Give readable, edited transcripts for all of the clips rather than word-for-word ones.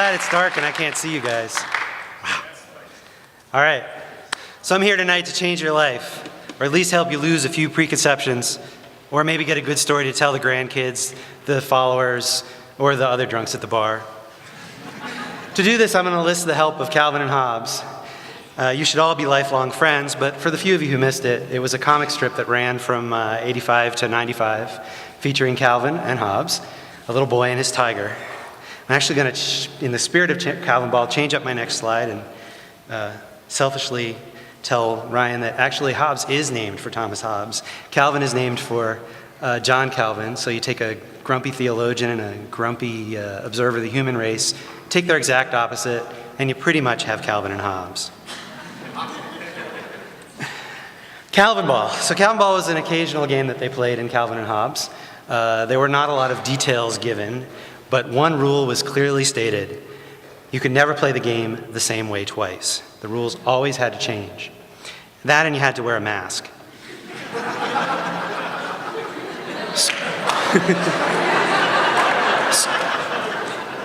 glad it's dark and I can't see you guys. Wow. All right. So I'm here tonight to change your life, or at least help you lose a few preconceptions, or maybe get a good story to tell the grandkids, the followers, or the other drunks at the bar. To do this, I'm going to enlist the help of Calvin and Hobbes. You should all be lifelong friends, but for the few of you who missed it, it was a comic strip that ran from 85 to 95, featuring Calvin and Hobbes, a little boy and his tiger. I'm actually going to, in the spirit of Calvinball, change up my next slide and selfishly tell Ryan that actually Hobbes is named for Thomas Hobbes. Calvin is named for John Calvin, so you take a grumpy theologian and a grumpy observer of the human race, take their exact opposite, and you pretty much have Calvin and Hobbes. Calvinball. So Calvinball was an occasional game that they played in Calvin and Hobbes. There were not a lot of details given, but one rule was clearly stated. You could never play the game the same way twice. The rules always had to change. That, and you had to wear a mask.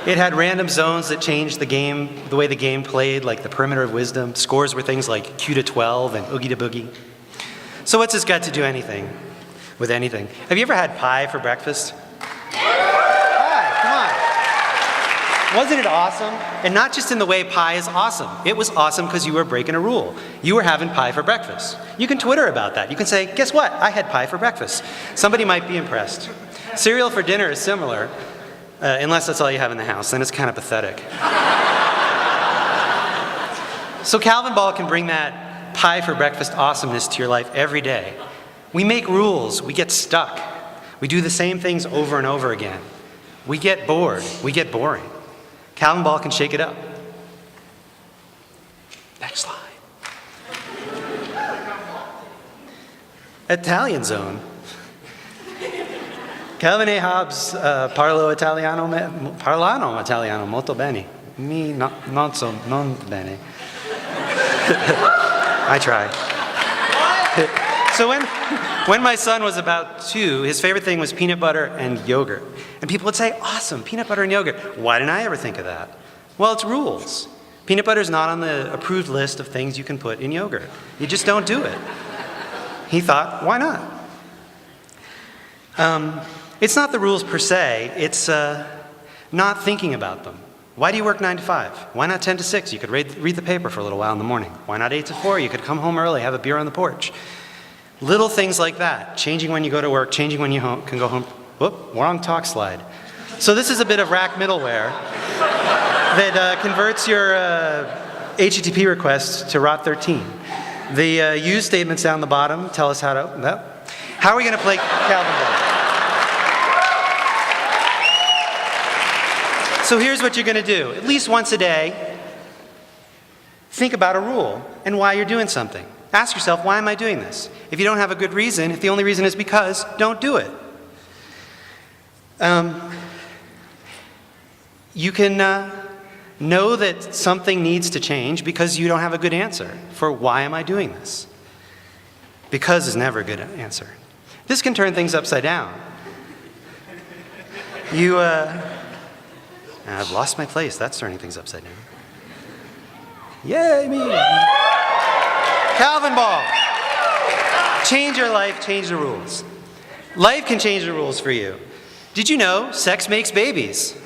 It had random zones that changed the game, the way the game played, like the perimeter of wisdom. Scores were things like Q to 12 and Oogie to Boogie. So what's this got to do with anything? Have you ever had pie for breakfast? Pie, come on. Wasn't it awesome? And not just in the way pie is awesome. It was awesome because you were breaking a rule. You were having pie for breakfast. You can Twitter about that. You can say, guess what? I had pie for breakfast. Somebody might be impressed. Cereal for dinner is similar, unless that's all you have in the house. Then it's kind of pathetic. So Calvinball can bring that pie for breakfast awesomeness to your life every day. We make rules. We get stuck. We do the same things over and over again. We get bored. We get boring. Calvinball can shake it up. Next slide. Italian zone. Calvin e Hobbes parlano italiano molto bene. Mi non bene. I try. So when my son was about 2, his favorite thing was peanut butter and yogurt. And people would say, awesome, peanut butter and yogurt. Why didn't I ever think of that? Well, it's rules. Peanut butter is not on the approved list of things you can put in yogurt. You just don't do it. He thought, why not? It's not the rules per se, it's not thinking about them. Why do you work 9 to 5? Why not 10 to 6? You could read the paper for a little while in the morning. Why not 8 to 4? You could come home early, have a beer on the porch. Little things like that. Changing when you go to work, changing when you can go home. Whoop, wrong talk slide. So this is a bit of rack middleware that converts your HTTP requests to ROT13. The use statements down the bottom tell us how to, no. How are we going to play Calvinball? So here's what you're going to do. At least once a day, think about a rule and why you're doing something. Ask yourself, why am I doing this? If you don't have a good reason, if the only reason is because, don't do it. You can know that something needs to change because you don't have a good answer for why am I doing this? Because is never a good answer. This can turn things upside down. I've lost my place. That's turning things upside down. Yay, me! Calvinball. Change your life, change the rules. Life can change the rules for you. Did you know sex makes babies?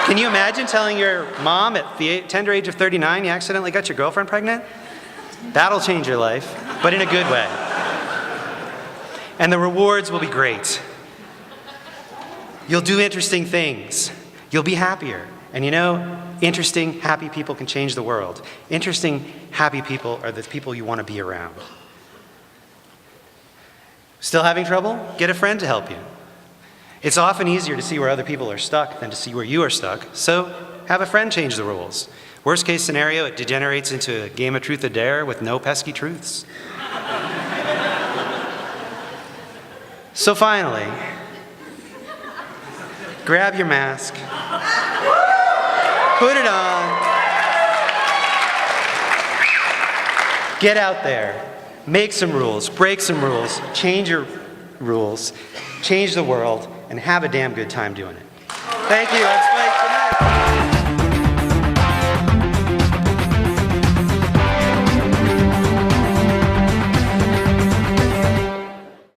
Can you imagine telling your mom at the tender age of 39 you accidentally got your girlfriend pregnant? That'll change your life, but in a good way. And the rewards will be great. You'll do interesting things. You'll be happier. And you know, interesting, happy people can change the world. Interesting, happy people are the people you want to be around. Still having trouble? Get a friend to help you. It's often easier to see where other people are stuck than to see where you are stuck, so have a friend change the rules. Worst case scenario, it degenerates into a game of truth or dare with no pesky truths. So finally, grab your mask, put it on, get out there, make some rules, break some rules, change your rules, change the world, and have a damn good time doing it. Thank you. I'm Spike. Good night. Bye.